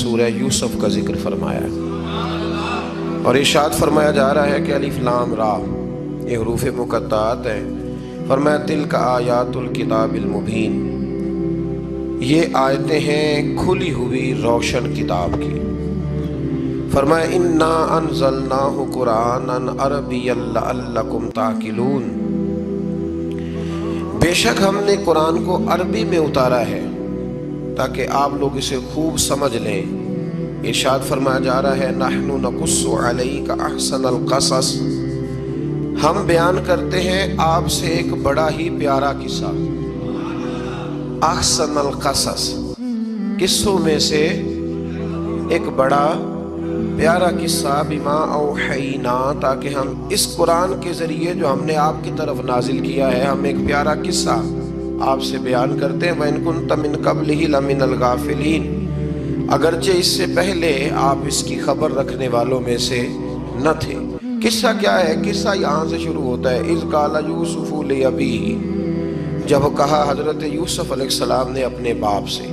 سورہ یوسف کا ذکر فرمایا ہے، اور ارشاد فرمایا جا رہا ہے کہ الف لام را یہ حروف مقطعات ہیں۔ فرمایا تلک آیات الکتاب المبین، یہ آیتیں ہیں کھلی ہوئی روشن کتاب کی۔ فرمایا انا انزلناہ قرآنا عربیا لعلکم تعقلون، بے شک ہم نے قرآن کو عربی میں اتارا ہے تاکہ آپ لوگ اسے خوب سمجھ لیں۔ ارشاد فرمایا جا رہا ہے نحن نقص علیک احسن القصص، ہم بیان کرتے ہیں آپ سے ایک بڑا ہی پیارا قصہ۔ احسن القصص، قصوں میں سے ایک بڑا پیارا قصہ، بما اوحینا، تاکہ ہم اس قرآن کے ذریعے جو ہم نے آپ کی طرف نازل کیا ہے، ہم ایک پیارا قصہ آپ سے بیان کرتے ہیں۔ وَإِن كُنتَ مِن قَبْلِهِ لَمِنَ الْغَافِلِينَ، اگرچہ اس سے پہلے آپ اس کی خبر رکھنے والوں میں سے نہ تھے۔ قصہ کیا ہے؟ قصہ یہاں سے شروع ہوتا ہے، اذ قال یوسف لأبیہ، جب کہا حضرت یوسف علیہ السلام نے اپنے باپ سے،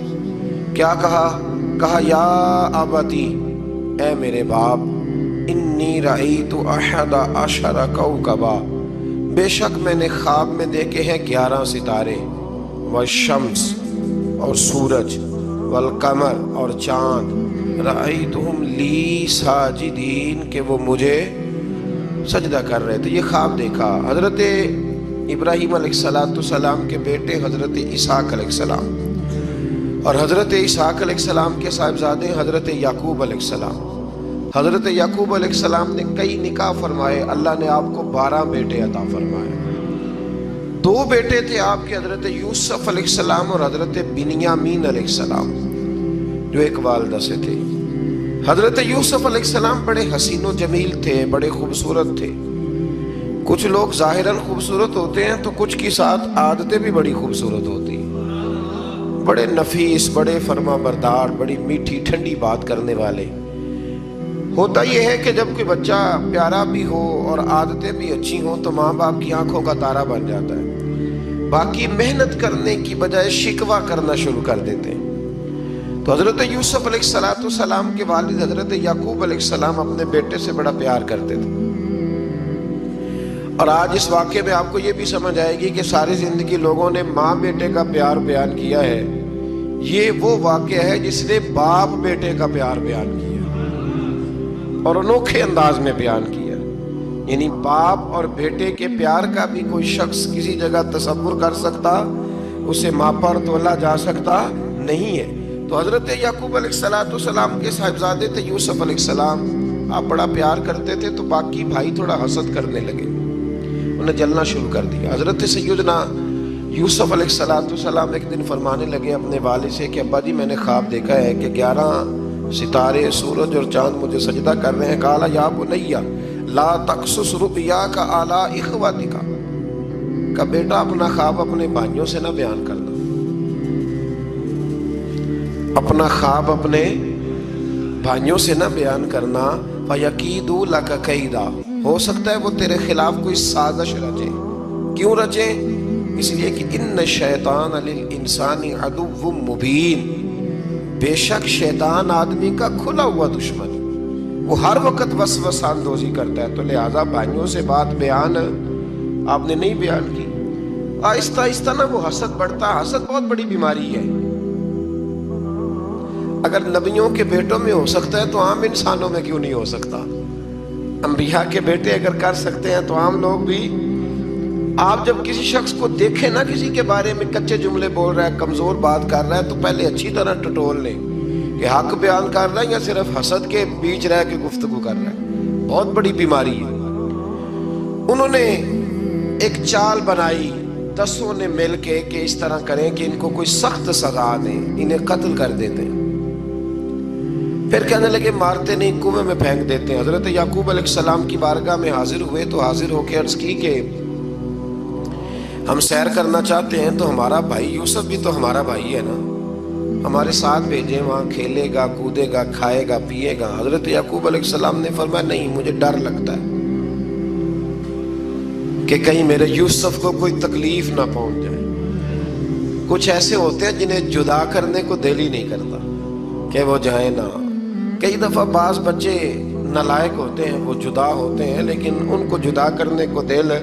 کیا کہا؟ کہا یا ابتی، اے میرے باپ، انی رأیت احد عشر کوکبا، بے شک میں نے خواب میں دیکھے ہیں 11 ستارے، والشمس اور سورج، والقمر اور چاند، رأیتہم لی ساجدین، کہ وہ مجھے سجدہ کر رہے تھے۔ یہ خواب دیکھا حضرت ابراہیم علیہ السلام کے بیٹے حضرت اسحاق علیہ السلام، اور حضرت اسحاق علیہ السلام کے صاحبزادے حضرت یعقوب علیہ السلام۔ حضرت یعقوب علیہ السلام نے کئی نکاح فرمائے، اللہ نے آپ کو 12 بیٹے عطا فرمائے۔ 2 بیٹے تھے آپ کے، حضرت یوسف علیہ السلام اور حضرت بنیامین علیہ السلام، جو ایک والدہ سے تھے۔ حضرت یوسف علیہ السلام بڑے حسین و جمیل تھے، بڑے خوبصورت تھے۔ کچھ لوگ ظاہراً خوبصورت ہوتے ہیں تو کچھ کی ساتھ عادتیں بھی بڑی خوبصورت ہوتی ہیں، بڑے نفیس، بڑے فرما بردار، بڑی میٹھی ٹھنڈی بات کرنے والے۔ ہوتا یہ ہے کہ جب کوئی بچہ پیارا بھی ہو اور عادتیں بھی اچھی ہوں تو ماں باپ کی آنکھوں کا تارا بن جاتا ہے، باقی محنت کرنے کی بجائے شکوہ کرنا شروع کر دیتے ہیں۔ تو حضرت یوسف علیہ السلام کے والد حضرت یعقوب علیہ السلام اپنے بیٹے سے بڑا پیار کرتے تھے۔ اور آج اس واقعے میں آپ کو یہ بھی سمجھ آئے گی کہ ساری زندگی لوگوں نے ماں بیٹے کا پیار بیان کیا ہے، یہ وہ واقعہ ہے جس نے باپ بیٹے کا پیار بیان کیا اور انوکھے انداز میں بیان کیا۔ یعنی باپ اور بیٹے کے پیار کا بھی کوئی شخص کسی جگہ تصور کر سکتا، اسے ماپا اور تولا جا سکتا نہیں ہے۔ تو حضرت یعقوب علیہ السلام کے صاحبزادے تھے یوسف علیہ السلام، آپ بڑا پیار کرتے تھے تو باقی بھائی تھوڑا حسد کرنے لگے، انہیں جلنا شروع کر دیا۔ حضرت سیدنا یوسف علیہ السلام ایک دن فرمانے لگے اپنے والد سے کہ ابا جی میں نے خواب دیکھا ہے کہ 11 ستارے، سورج اور چاند مجھے سجدہ کر رہے ہیں۔ قال یا بنی لا تقصص رؤیاک علی اخوتک، کہ بیٹا اپنا خواب اپنے بھائیوں سے نہ بیان کرنا، اپنا خواب اپنے بھائیوں سے نہ بیان کرنا۔ فَيَكِيدُوا لَكَ كَيْدًا، ہو سکتا ہے وہ تیرے خلاف کوئی سازش رچے۔ کیوں رچے؟ اس لیے کہ اِنَّ الشَّيْطَانَ لِلْإِنسَانِ عَدُوٌّ مُبِينٌ، بے شک شیطان آدمی کا کھلا ہوا دشمن، وہ ہر وقت وسوسہ اندوزی کرتا ہے۔ تو لہٰذا بھائیوں سے بات بیان آپ نے نہیں بیان کی۔ آہستہ آہستہ نہ وہ حسد بڑھتا، حسد بہت بڑی بیماری ہے۔ اگر نبیوں کے بیٹوں میں ہو سکتا ہے تو عام انسانوں میں کیوں نہیں ہو سکتا؟ انبیاء کے بیٹے اگر کر سکتے ہیں تو عام لوگ بھی۔ آپ جب کسی شخص کو دیکھیں نا کسی کے بارے میں کچے جملے بول رہا ہے، کمزور بات کر رہا ہے، تو پہلے اچھی طرح ٹٹول لیں کہ حق بیان کر رہا ہے یا صرف حسد کے بیچ رہ کے گفتگو کر رہا ہے۔ بہت بڑی بیماری ہے۔ انہوں نے ایک چال بنائی 10 نے مل کے کہ اس طرح کریں کہ ان کو کوئی سخت سزا دیں، انہیں قتل کر دیتے ہیں۔ پھر کہنے لگے مارتے نہیں، کنویں میں پھینک دیتے ہیں۔ حضرت یعقوب علیہ السلام کی بارگاہ میں حاضر ہوئے تو حاضر ہو کے عرض کی کہ ہم سیر کرنا چاہتے ہیں تو ہمارا بھائی یوسف بھی تو ہمارا بھائی ہے نا، ہمارے ساتھ بھیجیں، وہاں کھیلے گا، کودے گا، کھائے گا، پیے گا۔ حضرت یعقوب علیہ السلام نے فرمایا نہیں، مجھے ڈر لگتا ہے کہ کہیں میرے یوسف کو کوئی تکلیف نہ پہنچ جائے۔ کچھ ایسے ہوتے ہیں جنہیں جدا کرنے کو دل ہی نہیں کرتا، کہ وہ جائیں نہ۔ کئی دفعہ بعض بچے نالائق ہوتے ہیں، وہ جدا ہوتے ہیں، لیکن ان کو جدا کرنے کو دل ہے۔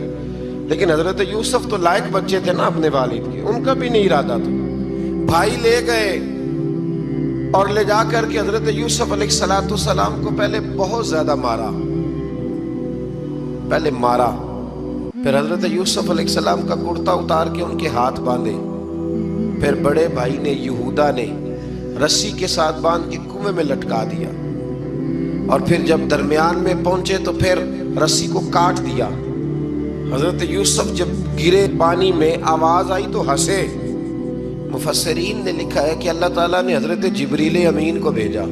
لیکن حضرت یوسف تو لائق بچے تھے نا اپنے والد کے، ان کا بھی نہیں ارادہ تھا۔ بھائی لے گئے اور لے جا کر کے حضرت یوسف علیہ السلام کو پہلے بہت زیادہ مارا، پھر حضرت یوسف علیہ السلام کا کرتا اتار کے ان کے ہاتھ باندھے، پھر بڑے بھائی نے یہودا نے رسی کے ساتھ باندھ کے کنویں میں لٹکا دیا، اور پھر جب درمیان میں پہنچے تو پھر رسی کو کاٹ دیا۔ حضرت یوسف جب گرے پانی میں آواز آئی تو ہنسے۔ مفسرین نے لکھا ہے کہ اللہ تعالیٰ نے حضرت جبریل امین کو بھیجا،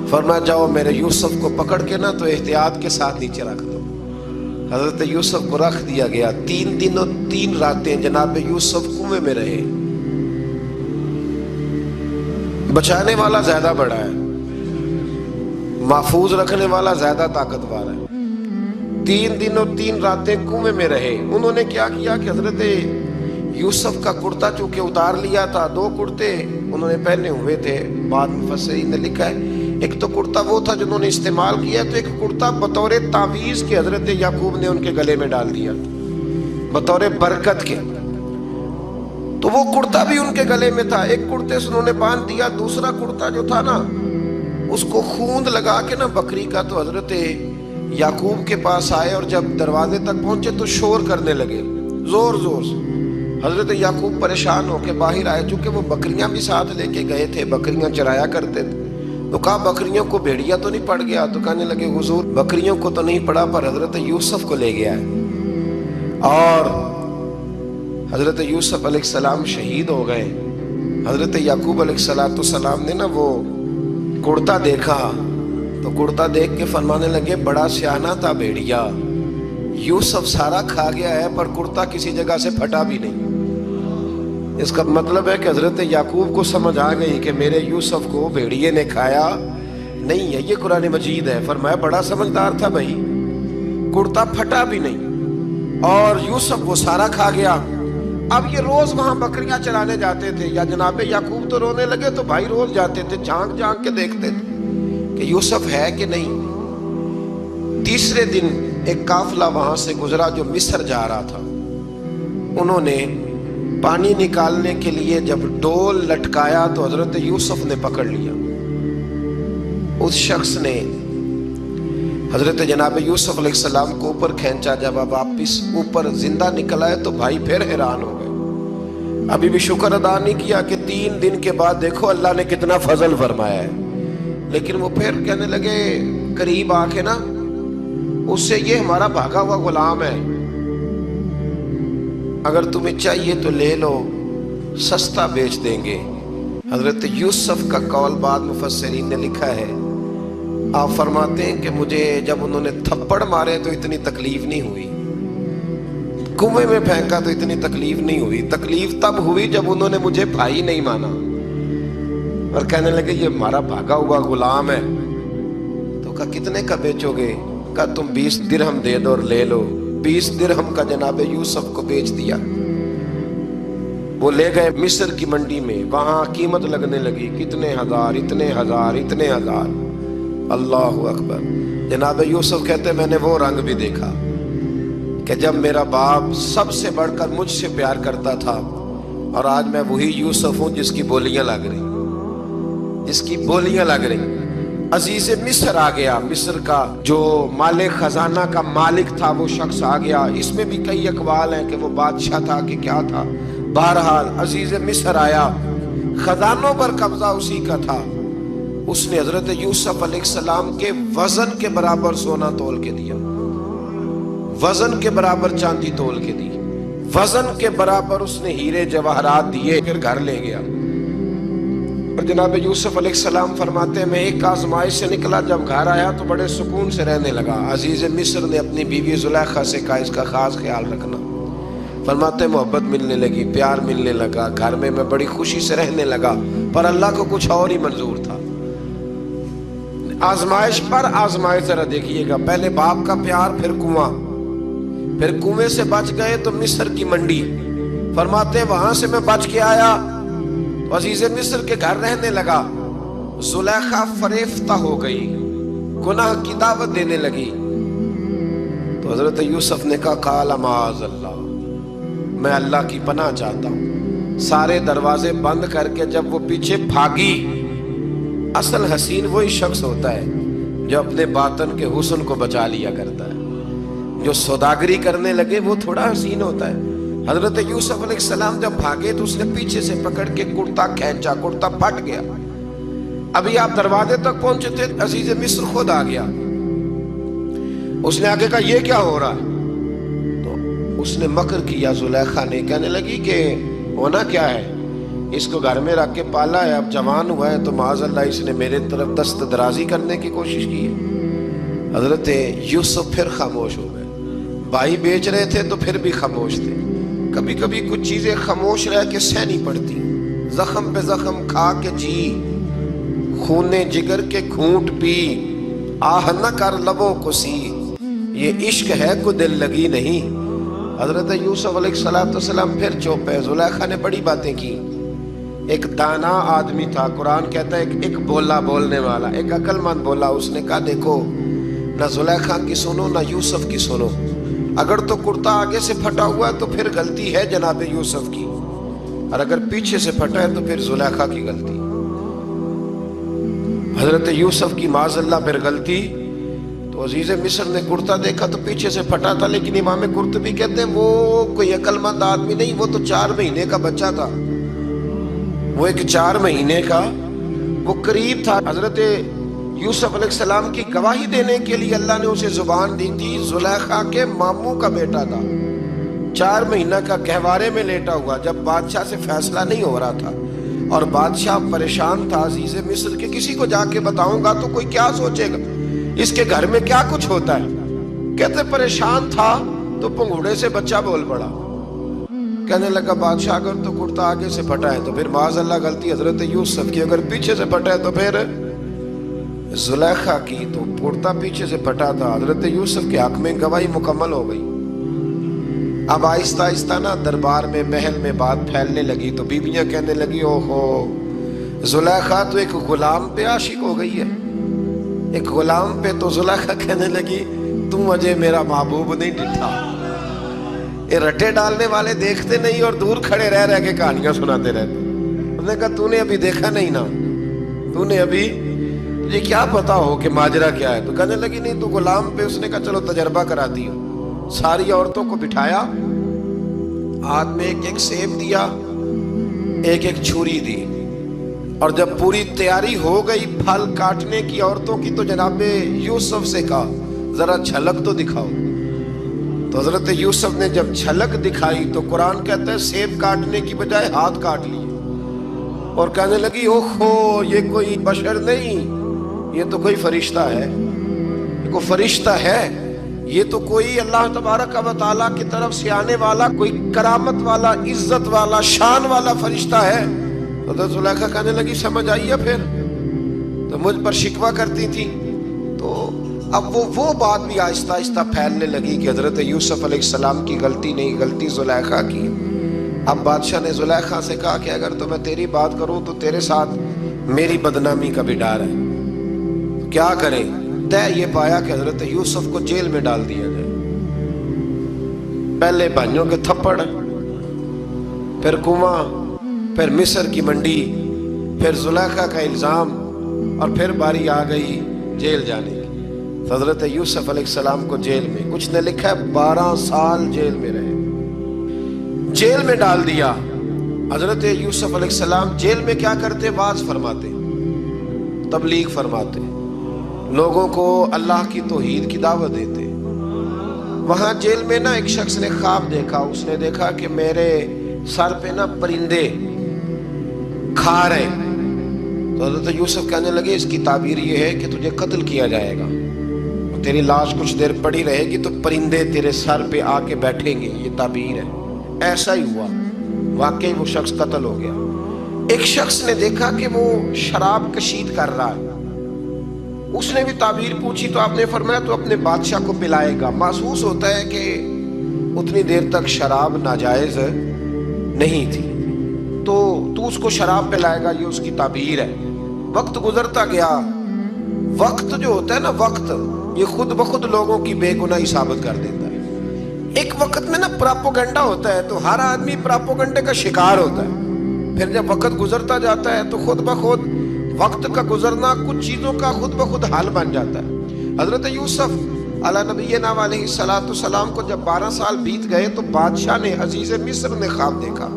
فرمایا جاؤ میرے یوسف کو پکڑ کے نا تو احتیاط کے ساتھ نیچے رکھ دو۔ حضرت یوسف کو رکھ دیا گیا۔ 3 دن اور 3 راتیں جناب یوسف کنویں میں رہے۔ بچانے والا زیادہ بڑا ہے، محفوظ رکھنے والا زیادہ طاقتور ہے۔ 3 دن اور 3 راتیں کنویں میں رہے۔ انہوں نے کیا کیا کہ حضرت یوسف کا کرتا چونکہ اتار لیا تھا، 2 کرتے انہوں نے پہنے ہوئے تھے۔ بعد مفسرین نے لکھا ہے ایک تو کرتا وہ تھا جنہوں نے استعمال کیا، تو ایک کرتا بطور تعویذ کے حضرت یعقوب نے ان کے گلے میں ڈال دیا بطور برکت کے، تو وہ کرتا بھی ان کے گلے میں تھا۔ ایک کرتے سے انہوں نے باندھ دیا، دوسرا کرتا جو تھا نا اس کو خوند لگا کے نا بکری کا، تو حضرت یعقوب کے پاس آئے اور جب دروازے تک پہنچے تو شور کرنے لگے زور زور سے۔ حضرت یعقوب پریشان ہو کے باہر آئے، چونکہ وہ بکریاں بھی ساتھ لے کے گئے تھے، بکریاں چرایا کرتے تھے، تو کہا بکریوں کو بھیڑیا تو نہیں پڑ گیا؟ تو کہنے لگے حضور بکریوں کو تو نہیں پڑا، پر حضرت یوسف کو لے گیا ہے۔ اور حضرت یوسف علیہ السلام شہید ہو گئے۔ حضرت یعقوب علیہ السلام نے نا وہ کرتا دیکھا تو کرتا دیکھ کے فرمانے لگے بڑا سیانا تھا بھیڑیا، یوسف سارا کھا گیا ہے پر کرتا کسی جگہ سے پھٹا بھی نہیں۔ اس کا مطلب ہے کہ حضرت یعقوب کو سمجھ آ گئی کہ میرے یوسف کو بھیڑیے نے کھایا نہیں ہے۔ یہ قرآن مجید ہے، فرمایا بڑا سمجھدار تھا بھائی، کرتا پھٹا بھی نہیں اور یوسف وہ سارا کھا گیا۔ اب یہ روز وہاں بکریاں چرانے جاتے تھے، یا جناب یعقوب تو رونے لگے تو بھائی روز جاتے تھے، جھانک جھانک کے دیکھتے تھے کہ یوسف ہے کہ نہیں۔ تیسرے دن ایک قافلہ وہاں سے گزرا جو مصر جا رہا تھا، انہوں نے پانی نکالنے کے لیے جب ڈول لٹکایا تو حضرت یوسف نے پکڑ لیا۔ اس شخص نے حضرت جناب یوسف علیہ السلام کو اوپر کھینچا، جب آپ واپس اوپر زندہ نکل آئے تو بھائی پھر حیران ہو گئے، ابھی بھی شکر ادا نہیں کیا کہ 3 دن کے بعد دیکھو اللہ نے کتنا فضل فرمایا ہے۔ لیکن وہ پھر کہنے لگے قریب آ کے نا اس سے، یہ ہمارا بھاگا ہوا غلام ہے، اگر تمہیں چاہیے تو لے لو، سستا بیچ دیں گے۔ حضرت یوسف کا قول بعد مفسرین نے لکھا ہے، آپ فرماتے ہیں کہ مجھے جب انہوں نے تھپڑ مارے تو اتنی تکلیف نہیں ہوئی، کنویں میں پھینکا تو اتنی تکلیف نہیں ہوئی، تکلیف تب ہوئی جب انہوں نے مجھے بھائی نہیں مانا اور کہنے لگے یہ ہمارا بھاگا ہوا غلام ہے۔ تو کہا کتنے کا بیچو گے؟ کہا تم 20 درہم دے دو اور لے لو۔ 20 درہم کا جناب یوسف کو بیچ دیا۔ وہ لے گئے مصر کی منڈی میں، وہاں قیمت لگنے لگی، کتنے ہزار، اتنے ہزار، اتنے ہزار۔ اللہ اکبر۔ جناب یوسف کہتے میں نے وہ رنگ بھی دیکھا کہ جب میرا باپ سب سے بڑھ کر مجھ سے پیار کرتا تھا، اور آج میں وہی یوسف ہوں جس کی بولیاں لگ رہی، جس کی بولیاں لگ رہی۔ عزیز مصر آ گیا، مصر کا جو مالک خزانہ کا مالک تھا وہ شخص آ گیا۔ اس میں بھی کئی اقوال ہیں کہ وہ بادشاہ تھا کہ کیا تھا، بہرحال عزیز مصر آیا، خزانوں پر قبضہ اسی کا تھا۔ اس نے حضرت یوسف علیہ السلام کے وزن کے برابر سونا تول کے دیا، وزن کے برابر چاندی تول کے دی، وزن کے برابر اس نے ہیرے جواہرات دیے، پھر گھر لے گیا۔ اور جناب یوسف علیہ السلام فرماتے ہیں میں ایک آزمائش سے نکلا، جب گھر آیا تو بڑے سکون سے رہنے لگا۔ عزیز مصر نے اپنی بیوی زلیخا سے کہا اس کا خاص خیال رکھنا۔ فرماتے ہیں محبت ملنے لگی، پیار ملنے لگا، گھر میں بڑی خوشی سے رہنے لگا، پر اللہ کو کچھ اور ہی منظور تھا۔ آزمائش پر آزمائش ذرا دیکھیے گا، پہلے باپ کا پیار، پھر کنواں، پھر کنویں سے بچ گئے تو مصر کی منڈی۔ فرماتے ہیں وہاں سے میں بچ کے آیا، عزیز مصر کے گھر رہنے لگا، زلیخا فریفتہ ہو گئی، گناہ کی دعوت دینے لگی، تو حضرت یوسف نے کہا قال معاذ اللہ، میں اللہ کی پناہ چاہتا ہوں۔ سارے دروازے بند کر کے جب وہ پیچھے بھاگی، اصل حسین وہی شخص ہوتا ہے جو اپنے باطن کے حسن کو بچا لیا کرتا ہے۔ جو سوداگری کرنے لگے وہ تھوڑا حسین ہوتا ہے۔ حضرت یوسف علیہ السلام جب بھاگے تو اس نے پیچھے سے پکڑ کے کرتا کھینچا، کرتا پھٹ گیا۔ ابھی آپ دروازے تک پہنچے تھے، عزیز مصر خود آ گیا۔ اس نے آگے کہا یہ کیا ہو رہا ہے؟ تو اس نے مکر کیا، زلیخا نے، کہنے لگی کہ ہونا کیا ہے، اس کو گھر میں رکھ کے پالا ہے، اب جوان ہوا ہے تو معاذ اللہ اس نے میرے طرف دست درازی کرنے کی کوشش کی ہے۔ حضرت یوسف پھر خاموش ہو گئے۔ بھائی بیچ رہے تھے تو پھر بھی خاموش تھے۔ کبھی کبھی کچھ چیزیں خاموش رہ کے سہنی پڑتی، زخم پہ زخم کھا کے جی، خون جگر کے گھونٹ پی، آہ نہ کر لبوں کو سی، یہ عشق ہے کو دل لگی نہیں۔ حضرت یوسف علیہ السلام پھر چوپ ہے۔ زلیخا نے بڑی باتیں کی۔ ایک دانا آدمی تھا، قرآن کہتا ہے ایک بولا بولنے والا، ایک عقل مند بولا۔ اس نے کہا دیکھو، نہ زلیخا کی سنو نہ یوسف کی سنو، اگر تو کرتا آگے سے پھٹا ہوا ہے تو پھر غلطی ہے جناب یوسف کی، اور اگر پیچھے سے پھٹا ہے تو پھر زلیخا کی غلطی۔ حضرت یوسف کی معاذ اللہ پھر غلطی۔ تو عزیز مصر نے کرتا دیکھا تو پیچھے سے پھٹا تھا، لیکن امام قرطبی کہتے ہیں وہ کوئی عقل مند آدمی نہیں، وہ تو 4 مہینے کا بچہ تھا، وہ ایک 4 مہینے کا، وہ قریب تھا۔ حضرت یوسف علیہ السلام کی گواہی دینے کے لیے اللہ نے اسے زبان دی تھی۔ زلیخا کے ماموں کا بیٹا تھا، 4 مہینہ کا گہوارے میں لیٹا ہوا، جب بادشاہ سے فیصلہ نہیں ہو رہا تھا اور بادشاہ پریشان تھا عزیز مصر کہ کسی کو جا کے بتاؤں گا تو کوئی کیا سوچے گا، اس کے گھر میں کیا کچھ ہوتا ہے۔ کہتے پریشان تھا تو پنگوڑے سے بچہ بول پڑا، کہنے لگا بادشاہ اگر تو کرتا آگے سے پھٹا ہے تو پھر معاذ اللہ غلطی حضرت یوسف کی، اگر پیچھے سے پھٹا ہے تو پھر زلیخا کی۔ تو کرتا پیچھے سے پھٹا تھا، حضرت یوسف کے حق میں گواہی مکمل ہو گئی۔ اب آہستہ آہستہ نا دربار میں محل میں بات پھیلنے لگی، تو بیویاں کہنے لگی اوہو زلیخا تو ایک غلام پہ عاشق ہو گئی ہے، ایک غلام پہ۔ تو زلیخا کہنے لگی تم مجھے میرا محبوب نہیں ڈٹھا۔ یہ رٹے ڈالنے والے دیکھتے نہیں اور دور کھڑے رہ رہ کے کہانیاں سناتے رہتے۔ انہوں نے کہا تو نے ابھی دیکھا نہیں نا، تو نے ابھی، یہ کیا پتا ہو کہ ماجرا کیا ہے؟ تو کہنے لگی نہیں تو غلام پہ۔ اس نے کہا چلو تجربہ کراتی ہوں۔ ساری عورتوں کو بٹھایا، ہاتھ میں ایک ایک سیب دیا، ایک ایک چھری دی، اور جب پوری تیاری ہو گئی پھل کاٹنے کی عورتوں کی، تو جناب یوسف سے کہا ذرا جھلک تو دکھاؤ۔ تو حضرت یوسف نے جب جھلک دکھائی تو قرآن کہتا ہے سیب کاٹنے کی بجائے ہاتھ کاٹ لیے، اور کہنے لگی اوہو یہ کوئی بشر نہیں، یہ تو کوئی فرشتہ ہے، یہ کوئی فرشتہ ہے، یہ تو کوئی اللہ تبارک و تعالیٰ کی طرف سے آنے والا کوئی کرامت والا، عزت والا، شان والا فرشتہ ہے۔ حضرت زلیخا کہنے لگی سمجھ آئی ہے پھر، تو مجھ پر شکوہ کرتی تھی۔ تو اب وہ بات بھی آہستہ آہستہ پھیلنے لگی کہ حضرت یوسف علیہ السلام کی غلطی نہیں، غلطی زلیخا کی۔ اب بادشاہ نے زلیخا سے کہا کہ اگر تو میں تیری بات کروں تو تیرے ساتھ میری بدنامی کا بھی ڈر ہے، کیا کریں؟ طے یہ پایا کہ حضرت یوسف کو جیل میں ڈال دیا جائے۔ پہلے بھائیوں کے تھپڑ، پھر کنواں، پھر مصر کی منڈی، پھر زلیخا کا الزام، اور پھر باری آ گئی جیل جانے کی۔ حضرت یوسف علیہ السلام کو جیل میں، کچھ نے لکھا ہے 12 سال جیل میں رہے، جیل میں ڈال دیا۔ حضرت یوسف علیہ السلام جیل میں کیا کرتے؟ واعظ فرماتے، تبلیغ فرماتے، لوگوں کو اللہ کی توحید کی دعوت دیتے۔ وہاں جیل میں نا ایک شخص نے خواب دیکھا، اس نے دیکھا کہ میرے سر پہ نا پرندے کھا رہے۔ تو حضرت یوسف کہنے لگے اس کی تعبیر یہ ہے کہ تجھے قتل کیا جائے گا، تیری لاش کچھ دیر پڑی رہے گی تو پرندے تیرے سر پہ آ کے بیٹھیں گے، یہ تعبیر ہے۔ ایسا ہی ہوا، واقعی وہ شخص قتل ہو گیا۔ ایک شخص نے دیکھا کہ وہ شراب کشید کر رہا ہے، اس نے بھی تعبیر پوچھی تو آپ نے فرمایا تو اپنے بادشاہ کو پلائے گا۔ محسوس ہوتا ہے کہ اتنی دیر تک شراب ناجائز نہیں تھی، تو اس کو شراب پلائے گا، یہ اس کی تعبیر ہے۔ وقت گزرتا گیا. وقت جو ہوتا ہے نا، وقت یہ خود بخود لوگوں کی بے گناہی ثابت کر دیتا ہے. ایک وقت میں نا پراپوگنڈا ہوتا ہے تو ہر آدمی پراپوگنڈے کا شکار ہوتا ہے. پھر جب وقت گزرتا جاتا ہے تو خود بخود وقت کا گزرنا کچھ چیزوں کا خود بخود حال بن جاتا ہے. حضرت یوسف علی نبینا علیہ السلام کو جب 12 سال بیت گئے تو بادشاہ نے، عزیز مصر نے خواب دیکھا.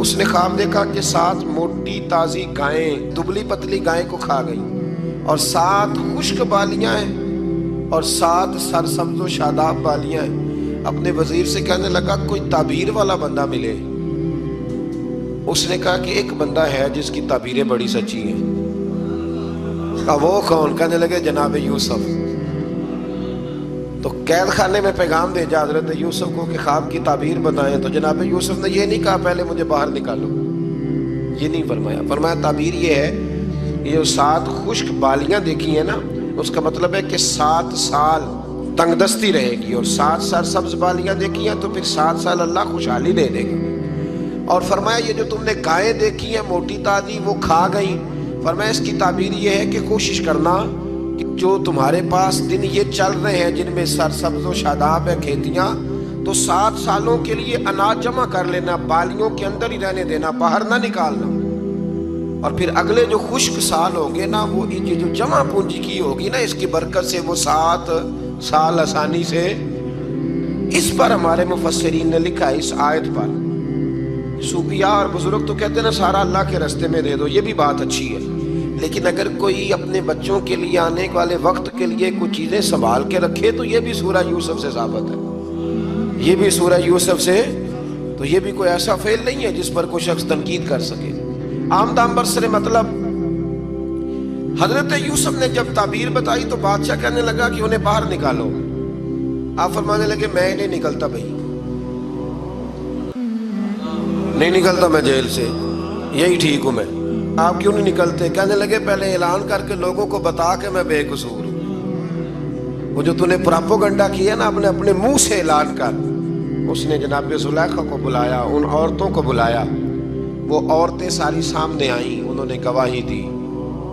اس نے خواب دیکھا کہ 7 موٹی تازی گائیں دبلی پتلی گائیں کو کھا گئی، اور 7 خشک بالیاں ہیں اور 7 سرسبز و شاداب بالیاں ہیں. اپنے وزیر سے کہنے لگا کوئی تعبیر والا بندہ ملے. اس نے کہا کہ ایک بندہ ہے جس کی تعبیریں بڑی سچی ہیں. کہا وہ کون؟ کہنے لگے جناب یوسف. تو قید خانے میں پیغام بھیجا حضرت یوسف کو کہ خواب کی تعبیر بتائیں. تو جناب یوسف نے یہ نہیں کہا پہلے مجھے باہر نکالو، یہ نہیں فرمایا. فرمایا تعبیر یہ ہے، یہ 7 خشک بالیاں دیکھی ہیں نا، اس کا مطلب ہے کہ 7 سال تنگ دستی رہے گی، اور 7 سرسبز بالیاں دیکھی ہیں تو پھر 7 سال اللہ خوشحالی دے دے گا. اور فرمایا یہ جو تم نے گائیں دیکھی ہیں موٹی تازی وہ کھا گئی. فرمایا اس کی تعبیر یہ ہے کہ کوشش کرنا کہ جو تمہارے پاس دن یہ چل رہے ہیں جن میں سرسبز و شاداب ہے کھیتیاں، تو 7 سالوں کے لیے اناج جمع کر لینا، بالیوں کے اندر ہی رہنے دینا، باہر نہ نکالنا. اور پھر اگلے جو خشک سال ہوں گے نا، وہ یہ جو جمع پونجی کی ہوگی نا، اس کی برکت سے وہ 7 سال آسانی سے. اس پر ہمارے مفسرین نے لکھا ہے، اس آیت پر صوفیاء اور بزرگ تو کہتے ہیں نا سارا اللہ کے راستے میں دے دو، یہ بھی بات اچھی ہے. لیکن اگر کوئی اپنے بچوں کے لیے آنے والے وقت کے لیے کچھ چیزیں سنبھال کے رکھے تو یہ بھی سورہ یوسف سے ثابت ہے. یہ بھی سورہ یوسف سے، تو یہ بھی کوئی ایسا فعل نہیں ہے جس پر کوئی شخص تنقید کر سکے. عام دام برسر مطلب حضرت یوسف نے جب تعبیر بتائی تو بادشاہ کہنے لگا کہ انہیں باہر نکالو. آپ فرمانے لگے میں نہیں نکلتا بھائی، نہیں نکلتا میں جیل سے، یہی ٹھیک ہوں میں. آپ کیوں نہیں نکلتے؟ کہنے لگے پہلے اعلان کر کے لوگوں کو بتا کہ میں بے قصور ہوں. وہ جو تو نے پراپوگنڈا کیا نا اپنے منہ سے اعلان کر. اس نے جناب زلیخا کو بلایا، ان عورتوں کو بلایا. وہ عورتیں ساری سامنے آئیں، انہوں نے گواہی دی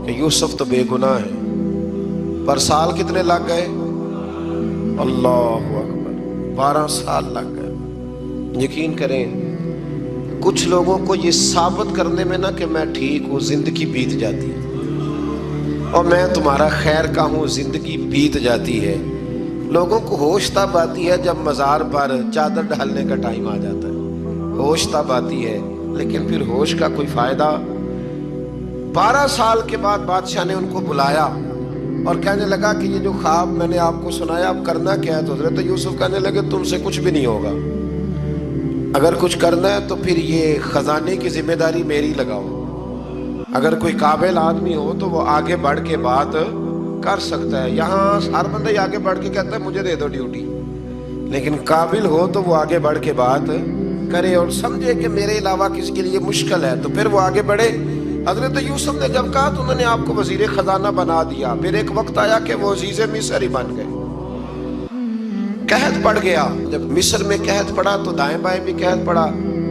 کہ یوسف تو بے گناہ ہے. پر سال کتنے لگ گئے؟ اللہ اکبر، 12 سال لگ گئے. یقین کریں کچھ لوگوں کو یہ ثابت کرنے میں نا کہ میں ٹھیک ہوں زندگی بیت جاتی ہے، اور میں تمہارا خیر کا ہوں زندگی بیت جاتی ہے. لوگوں کو ہوش تب آتی ہے جب مزار پر چادر ڈالنے کا ٹائم آ جاتا ہے، ہوش تب آتی ہے، لیکن پھر ہوش کا کوئی فائدہ. 12 سال کے بعد بادشاہ نے ان کو بلایا اور کہنے لگا کہ یہ جو خواب میں نے آپ کو سنایا اب کرنا کیا ہے؟ تو حضرت یوسف کہنے لگے تم سے کچھ بھی نہیں ہوگا. اگر کچھ کرنا ہے تو پھر یہ خزانے کی ذمہ داری میری لگاؤ. اگر کوئی قابل آدمی ہو تو وہ آگے بڑھ کے بات کر سکتا ہے. یہاں ہر بندہ ہی آگے بڑھ کے کہتا ہے مجھے دے دو ڈیوٹی، لیکن قابل ہو تو وہ آگے بڑھ کے بات کرے اور سمجھے کہ میرے علاوہ کسی کے لیے مشکل ہے تو پھر وہ آگے بڑھے. حضرت یوسف نے جب کہا تو انہوں نے آپ کو وزیر خزانہ بنا دیا. پھر ایک وقت آیا کہ وہ عزیز مصر ہی بن گئے. قحط پڑ گیا. جب مصر میں قحط پڑا تو دائیں بائیں بھی قحط پڑا.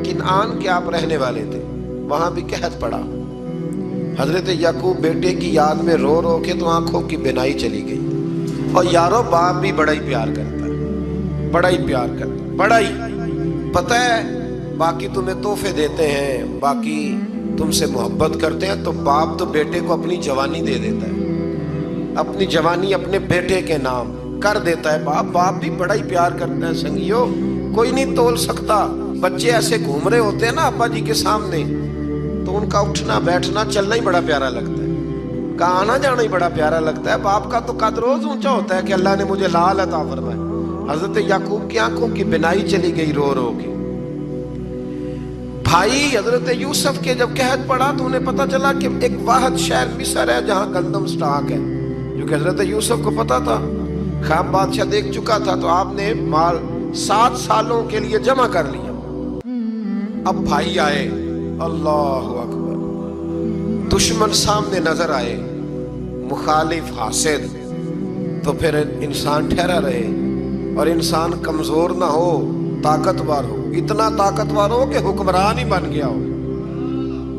کنعان کے آپ رہنے والے تھے، وہاں بھی قحط پڑا. حضرت یعقوب بیٹے کی یاد میں رو رو کے تو آنکھوں کی بینائی چلی گئی. اور یارو باپ بھی بڑا ہی پیار کرتا ہے، بڑا ہی پیار کرتا ہے، بڑا ہی. پتہ ہے باقی تمہیں تحفے دیتے ہیں، باقی تم سے محبت کرتے ہیں، تو باپ تو بیٹے کو اپنی جوانی دے دیتا ہے، اپنی جوانی اپنے بیٹے کے نام کر دیتا ہے. باپ بھی بڑا ہی پیار کرتا ہے. سنگیو کوئی نہیں تول سکتا. بچے ایسے گھوم رہے ہوتے ہیں نا ابا جی کے سامنے، تو ان کا اٹھنا بیٹھنا چلنا ہی بڑا پیارا لگتا ہے، کا آنا جانا ہی بڑا پیارا لگتا ہے. باپ کا تو قد روز اونچا ہوتا ہے کہ اللہ نے مجھے لال عطا فرمایا. حضرت یعقوب کی آنکھوں کی بینائی چلی گئی رو رو کے. بھائی حضرت یوسف کے جب قحط پڑا تو انہیں پتا چلا کہ ایک واحد شہر مصر ہے جہاں گندم سٹاک ہے، جو کہ حضرت یوسف کو پتا تھا. خواب بادشاہ دیکھ چکا تھا تو آپ نے مال 7 سالوں کے لیے جمع کر لیا. اب بھائی آئے، اللہ اکبر، دشمن سامنے نظر آئے، مخالف حاسد، تو پھر انسان ٹھہرا رہے اور انسان کمزور نہ ہو، طاقتور ہو. اتنا طاقتور ہو کہ حکمران ہی بن گیا ہو.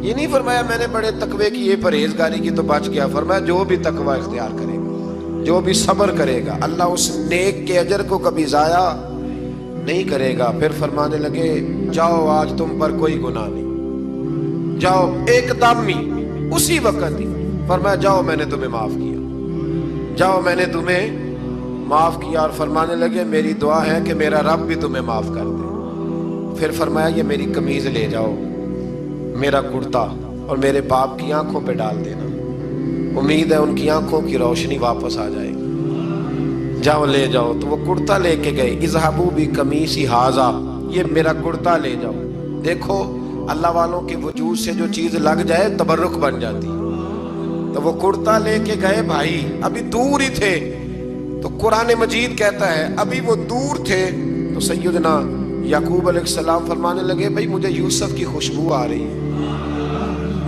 یہ نہیں فرمایا میں نے بڑے تقوی کی یہ پرہیزگاری کی تو بچ گیا، فرمایا جو بھی تقوی اختیار کرے گا، جو بھی صبر کرے گا، اللہ اس نیک کے اجر کو کبھی ضائع نہیں کرے گا۔ پھر فرمانے لگے جاؤ آج تم پر کوئی گناہ نہیں، جاؤ ایک دم ہی اسی وقت ہی فرمایا جاؤ میں نے تمہیں معاف کیا، جاؤ میں نے تمہیں معاف کیا۔ اور فرمانے لگے میری دعا ہے کہ میرا رب بھی تمہیں معاف کر دے۔ پھر فرمایا یہ میری قمیض لے جاؤ، میرا کرتا، اور میرے باپ کی آنکھوں پہ ڈال دینا، امید ہے ان کی آنکھوں کی روشنی واپس آ جائے گی، جاؤ لے جاؤ۔ تو وہ کرتا لے کے گئے، اذهبوا بقمیصی ھذا، یہ میرا کرتا لے جاؤ۔ دیکھو اللہ والوں کے وجود سے جو چیز لگ جائے تبرک بن جاتی۔ تو وہ کرتا لے کے گئے، بھائی ابھی دور ہی تھے، تو قرآن مجید کہتا ہے ابھی وہ دور تھے تو سیدنا یعقوب علیہ السلام فرمانے لگے بھائی مجھے یوسف کی خوشبو آ رہی ہے،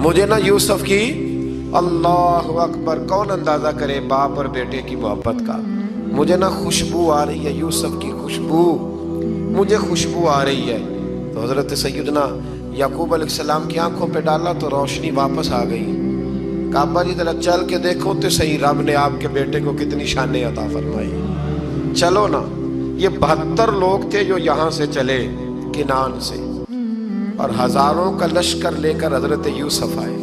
مجھے نا یوسف کی، اللہ اکبر، کون اندازہ کرے باپ اور بیٹے کی محبت کا، مجھے نا خوشبو آ رہی ہے، یوسف کی خوشبو، مجھے خوشبو آ رہی ہے۔ تو حضرت سیدنا یعقوب علیہ السلام کی آنکھوں پہ ڈالا تو روشنی واپس آ گئی۔ کعبہ جی ذرا چل کے دیکھو تو صحیح رب نے آپ کے بیٹے کو کتنی شانیں عطا فرمائی۔ چلو نا، یہ 72 لوگ تھے جو یہاں سے چلے کنان سے، اور ہزاروں کا لشکر لے کر حضرت یوسف آئے،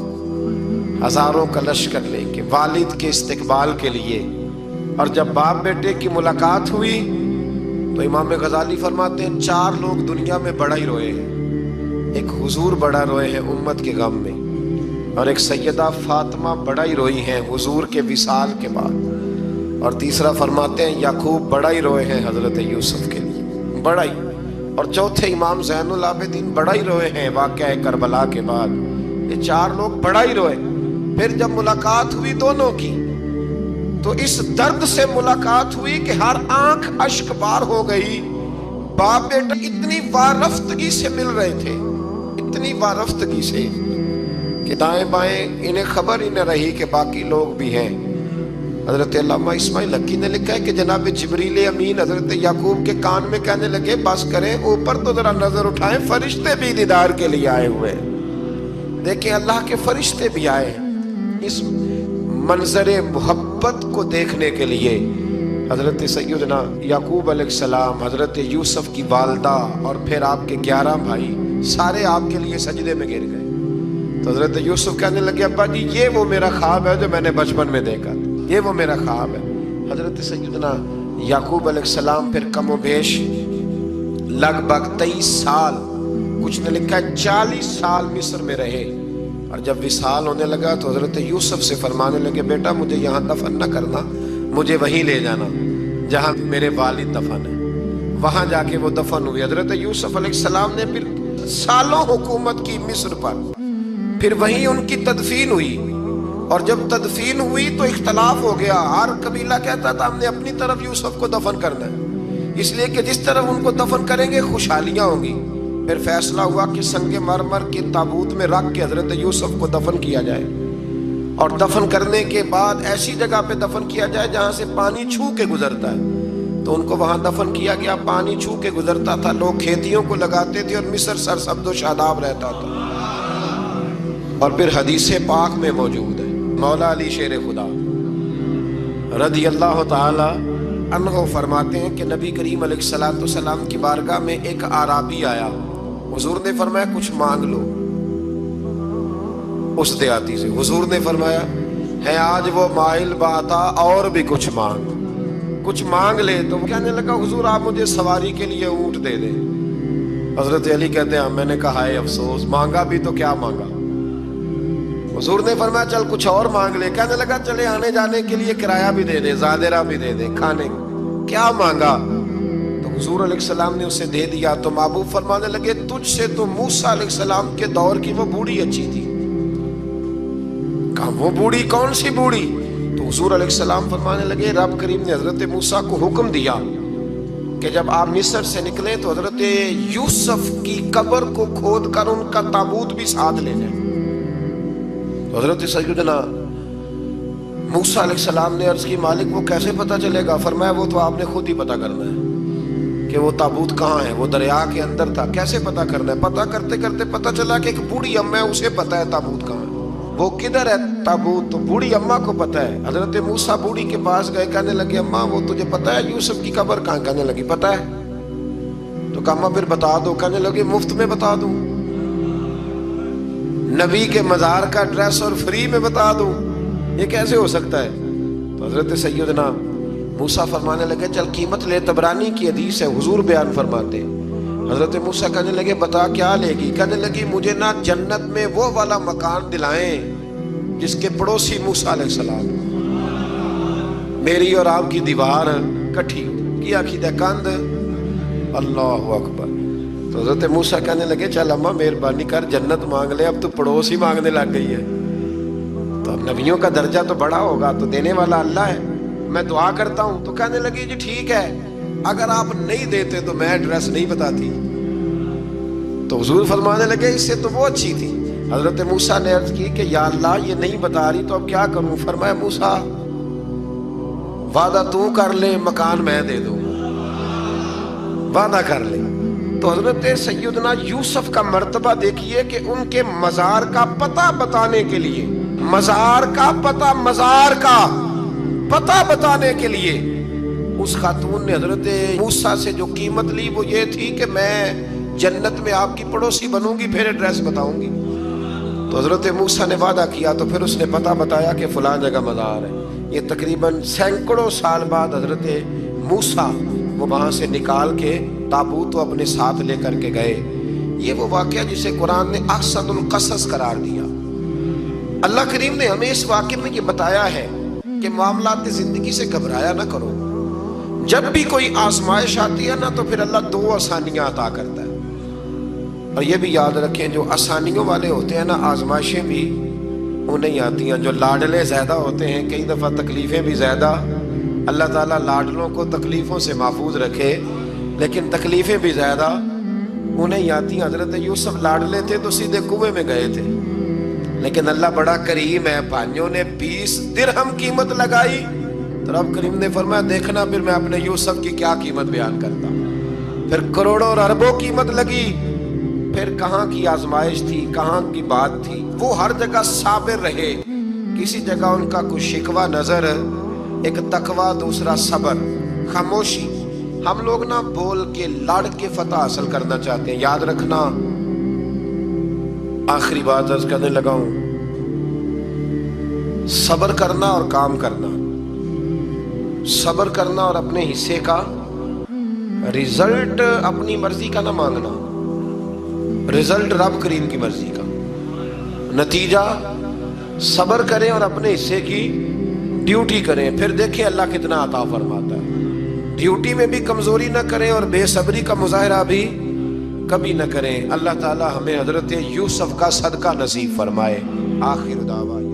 ہزاروں کا لشکر لے کے والد کے استقبال کے لیے۔ اور جب باپ بیٹے کی ملاقات ہوئی تو امام غزالی فرماتے ہیں 4 لوگ دنیا میں بڑا ہی روئے ہیں، ایک حضور بڑا روئے ہیں امت کے غم میں، اور ایک سیدہ فاطمہ بڑا ہی روئی ہیں حضور کے وصال کے بعد، اور تیسرا فرماتے ہیں یعقوب بڑا ہی روئے ہیں حضرت یوسف کے لیے، بڑا ہی، اور چوتھے امام زین العابدین بڑا ہی روئے ہیں واقعہ کربلا کے بعد۔ یہ 4 لوگ بڑا ہی روئے۔ پھر جب ملاقات ہوئی دونوں کی تو اس درد سے ملاقات ہوئی کہ ہر آنکھ اشک بار ہو گئی، باپ بیٹا اتنی وارفتگی سے مل رہے تھے، اتنی وارفتگی سے کہ دائیں بائیں انہیں خبر ہی نہ رہی کہ باقی لوگ بھی ہیں۔ حضرت علامہ اسماعیل حقی نے لکھا ہے کہ جناب جبریل امین حضرت یعقوب کے کان میں کہنے لگے بس کریں، اوپر تو ذرا نظر اٹھائیں، فرشتے بھی دیدار کے لیے آئے ہوئے ہیں، دیکھیں اللہ کے فرشتے بھی آئے ہیں اس منظر محبت کو دیکھنے کے لیے۔ حضرت سیدنا یعقوب علیہ السلام، حضرت یوسف کی والدہ، اور پھر آپ کے 11 بھائی سارے آپ کے لیے سجدے میں گر گئے۔ تو حضرت یوسف کہنے لگے ابا جی یہ وہ میرا خواب ہے جو میں نے بچپن میں دیکھا تھا، یہ وہ میرا خواب ہے۔ حضرت سیدنا یعقوب علیہ السلام پھر کم و بیش لگ بھگ 23 سال، کچھ نے لکھا ہے 40 سال مصر میں رہے، اور جب وصال ہونے لگا تو حضرت یوسف سے فرمانے لگے بیٹا مجھے یہاں دفن نہ کرنا، مجھے وہیں لے جانا جہاں میرے والد دفن ہے۔ وہاں جا کے وہ دفن ہوئے۔ حضرت یوسف علیہ السلام نے پھر سالوں حکومت کی مصر پر، پھر وہیں ان کی تدفین ہوئی، اور جب تدفین ہوئی تو اختلاف ہو گیا، ہر قبیلہ کہتا تھا ہم نے اپنی طرف یوسف کو دفن کرنا ہے، اس لیے کہ جس طرف ان کو دفن کریں گے خوشحالیاں ہوں گی۔ پھر فیصلہ ہوا کہ سنگ مرمر کے تابوت میں رکھ کے حضرت یوسف کو دفن کیا جائے، اور دفن کرنے کے بعد ایسی جگہ پہ دفن کیا جائے جہاں سے پانی چھو کے گزرتا ہے۔ تو ان کو وہاں دفن کیا گیا، پانی چھو کے گزرتا تھا، لوگ کھیتیوں کو لگاتے تھے، اور مصر سرسبز و شاداب رہتا تھا۔ اور پھر حدیث پاک میں موجود ہے، مولا علی شیر خدا رضی اللہ تعالی عنہ فرماتے ہیں کہ نبی کریم علیہ السلام کی بارگاہ میں ایک اعرابی آیا، حضور نے فرمایا کچھ مانگ لو اس دیہاتی سے۔ حضور نے فرمایا ہے آج وہ مائل باتا، اور بھی کچھ مانگ لے۔ تو وہ کہنے لگا حضور آپ مجھے سواری کے لیے اونٹ دے دیں۔ حضرت علی کہتے ہیں میں نے کہا ہے افسوس، مانگا بھی تو کیا مانگا۔ حضور نے فرمایا چل کچھ اور مانگ لے۔ کہنے لگا چلے آنے جانے کے لیے کرایہ بھی دے دے، زادرہ بھی دے دے، کھانے کیا مانگا؟ تو حضور علیہ السلام نے اسے دے دیا۔ تو محبوب فرمانے لگے تجھ سے تو موسیٰ علیہ السلام کے دور کی وہ بوڑھی اچھی تھی۔ کہا وہ بوڑھی کون سی بوڑھی؟ تو حضور علیہ السلام فرمانے لگے رب کریم نے حضرت موسیٰ کو حکم دیا کہ جب آپ مصر سے نکلیں تو حضرت یوسف کی قبر کو کھود کر ان کا تابوت بھی ساتھ لے جائیں۔ تو حضرت سیدنا موسیٰ علیہ السلام نے عرض کی مالک وہ کیسے پتہ چلے گا؟ فرمایا وہ تو آپ نے خود ہی پتہ کرنا ہے، کہ وہ تابوت کہاں ہے، وہ دریا کے اندر تھا، کیسے پتہ کرنا ہے؟ پتہ کرتے کرتے پتہ چلا کہ ایک بوڑھی اماں ہے، اسے پتہ ہے تابوت کہاں ہے، وہ کدھر ہے تابوت، تو بوڑھی اماں کو پتہ ہے۔ حضرت موسیٰ بوڑھی کے پاس گئے، کہنے لگے اماں وہ تجھے پتہ ہے یوسف کی قبر کہاں؟ کہنے لگی پتہ ہے۔ تو کہا اماں پھر بتا دو، کہنے لگے مفت میں بتا دوں، نبی کے مزار کا ایڈریس اور فری میں بتا دوں، یہ کیسے ہو سکتا ہے؟ تو حضرت سیدنا موسیٰ فرمانے لگے چل قیمت لے، طبرانی کی حدیث ہے، حضور بیان فرماتے ہیں۔ حضرت موسیٰ کہنے لگے بتا کیا لے گی؟ کہنے لگی مجھے نا جنت میں وہ والا مکان دلائیں جس کے پڑوسی موسیٰ علیہ السلام، میری اور آپ کی دیوار کٹھی کی عقیدہ کند، اللہ اکبر۔ تو حضرت موسیٰ کہنے لگے چل اماں مہربانی کر جنت مانگ لے، اب تو پڑوس ہی مانگنے لگ گئی ہے، تو اب نبیوں کا درجہ تو بڑا ہوگا، تو دینے والا اللہ ہے، میں دعا کرتا ہوں۔ تو کہنے لگی جی ٹھیک ہے، اگر آپ نہیں دیتے تو میں ایڈریس نہیں بتاتی۔ تو حضور فرمانے لگے اس سے تو وہ اچھی تھی۔ حضرت موسیٰ نے عرض کی کہ یا اللہ یہ نہیں بتا رہی تو اب کیا کروں؟ فرمایا موسیٰ وعدہ تو کر لے، مکان میں دے دوں، وعدہ کر لے۔ تو حضرت سیدنا یوسف کا مرتبہ دیکھیے کہ ان کے مزار کا پتہ بتانے کے لیے، مزار کا پتہ، مزار کا پتہ بتانے کے لیے اس خاتون نے حضرت موسیٰ سے جو قیمت لی وہ یہ تھی کہ میں جنت میں آپ کی پڑوسی بنوں گی پھر ایڈریس بتاؤں گی۔ تو حضرت موسیٰ نے وعدہ کیا، تو پھر اس نے پتہ بتایا کہ فلاں جگہ مزار ہے۔ یہ تقریباً سینکڑوں سال بعد حضرت موسیٰ وہ وہاں سے نکال کے تابوت کو اپنے ساتھ لے کر کے گئے۔ یہ وہ واقعہ جسے قرآن نے احسن القصص قرار دیا۔ اللہ کریم نے ہمیں اس واقعے میں یہ بتایا ہے کہ معاملات زندگی سے گھبرایا نہ کرو، جب بھی کوئی آزمائش آتی ہے نا تو پھر اللہ دو آسانیاں عطا کرتا ہے، اور یہ بھی یاد رکھیں جو آسانیوں والے ہوتے ہیں نا آزمائشیں بھی انہیں آتی ہیں، جو لاڈلے زیادہ ہوتے ہیں کئی دفعہ تکلیفیں بھی زیادہ۔ اللہ تعالیٰ لاڈلوں کو تکلیفوں سے محفوظ رکھے، لیکن تکلیفیں بھی زیادہ انہیں آتی ہیں۔ حضرت یوسف لاڈلے تھے تو سیدھے کنویں میں گئے تھے، لیکن اللہ بڑا کریم ہے، بھائیوں نے 20 درہم قیمت لگائی تو رب کریم نے فرمایا دیکھنا پھر میں اپنے یوسف کی کیا قیمت بیان کرتا ہوں۔ پھر کروڑوں اور اربوں قیمت لگی، پھر کہاں کی آزمائش تھی، کہاں کی بات تھی، وہ ہر جگہ صابر رہے، کسی جگہ ان کا کوئی شکوہ نظر، ایک تقوی، دوسرا صبر، خاموشی۔ ہم لوگ نا بول کے لڑ کے فتح حاصل کرنا چاہتے ہیں، یاد رکھنا۔ آخری بات عرض کرنے لگا ہوں، صبر کرنا اور کام کرنا، صبر کرنا اور اپنے حصے کا رزلٹ اپنی مرضی کا نہ مانگنا، رزلٹ رب کریم کی مرضی کا، نتیجہ صبر کریں اور اپنے حصے کی ڈیوٹی کریں، پھر دیکھیں اللہ کتنا عطا فرماتا ہے۔ ڈیوٹی میں بھی کمزوری نہ کریں اور بے صبری کا مظاہرہ بھی کبھی نہ کریں۔ اللہ تعالی ہمیں حضرت یوسف کا صدقہ نصیب فرمائے۔ آخر دعوانا